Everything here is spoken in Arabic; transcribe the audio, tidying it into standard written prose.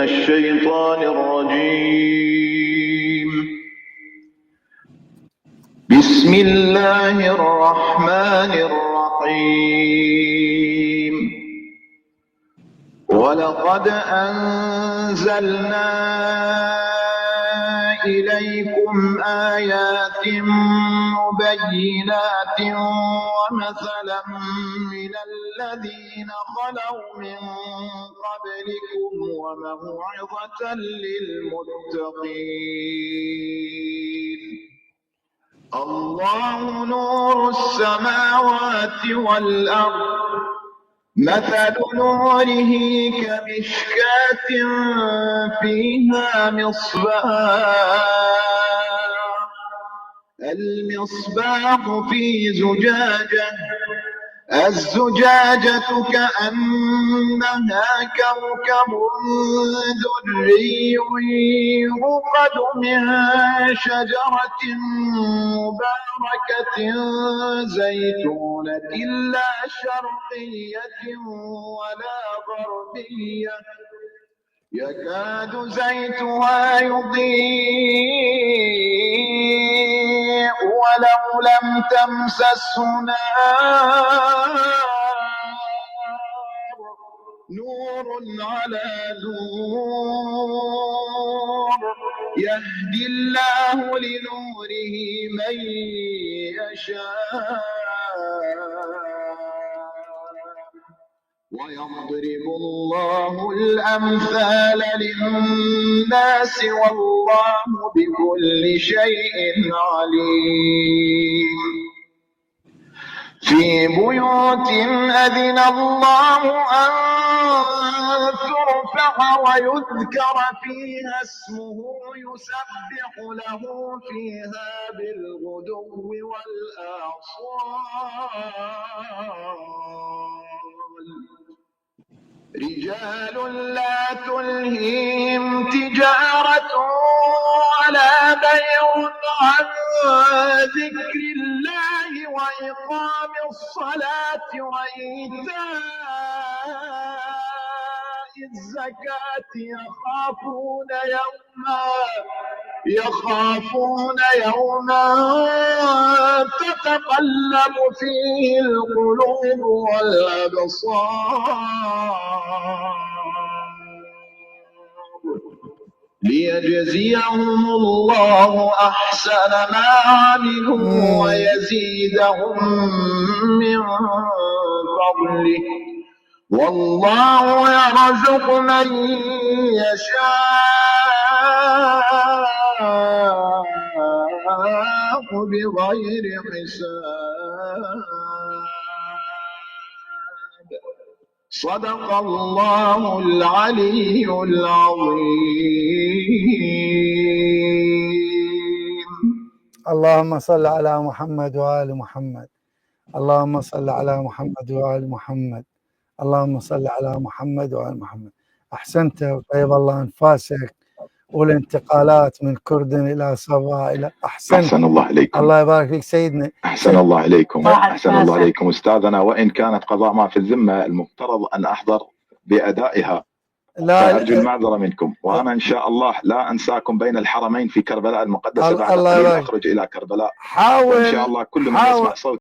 الشيطان الرجيم. بسم الله الرحمن الرحيم. ولقد أنزلنا إليكم آيات مبينات ومثلا من الذين خلوا من قبلكم وموعظة للمتقين. الله نور السماوات والأرض، مثل نوره كمشكاة فيها المصباح في زجاجة، الزجاجة كأنها كوكب دري يوقد من شجرة مباركة زيتونة لا شرقية ولا غربية، يكاد زيتها يضيء ولو لم تمسسه نار، نور على نور، يهدي الله لنوره من يشاء ويضرب الله الأمثال للناس والله بكل شيء عليم. في بيوت أذن الله أن ترفع ويذكر فيها اسمه يسبح له فيها بالغدو والآصال. رجال لا تلهيهم تجارة ولا بيع عن ذكر الله وإقام الصلاة وإيتاء الزكاة يخافون يوما تتقلب فيه القلوب والأبصار، ليجزيهم الله أحسن ما عملوا ويزيدهم من فضله، والله يرزق من يشاء بغير حساب. صدق الله العلي العظيم. اللهم صل على محمد وآل محمد، اللهم صل على محمد وآل محمد، اللهم صل على محمد وآل محمد. أحسنت وطيب الله أنفاسك، والانتقالات من كردن إلى صبا إلى أحسن الله عليكم. الله يبارك فيك سيدنا. أحسن الله عليكم. أحسن الله عليكم أستاذنا، وإن كانت قضاء ما في الذمة المفترض أن أحضر بأدائها، فأرجو المعذرة منكم، وأنا إن شاء الله لا أنساكم بين الحرمين في كربلاء المقدسة. بعد قليل أخرج إلى كربلاء، حاول إن شاء الله كل من يسمع صوتي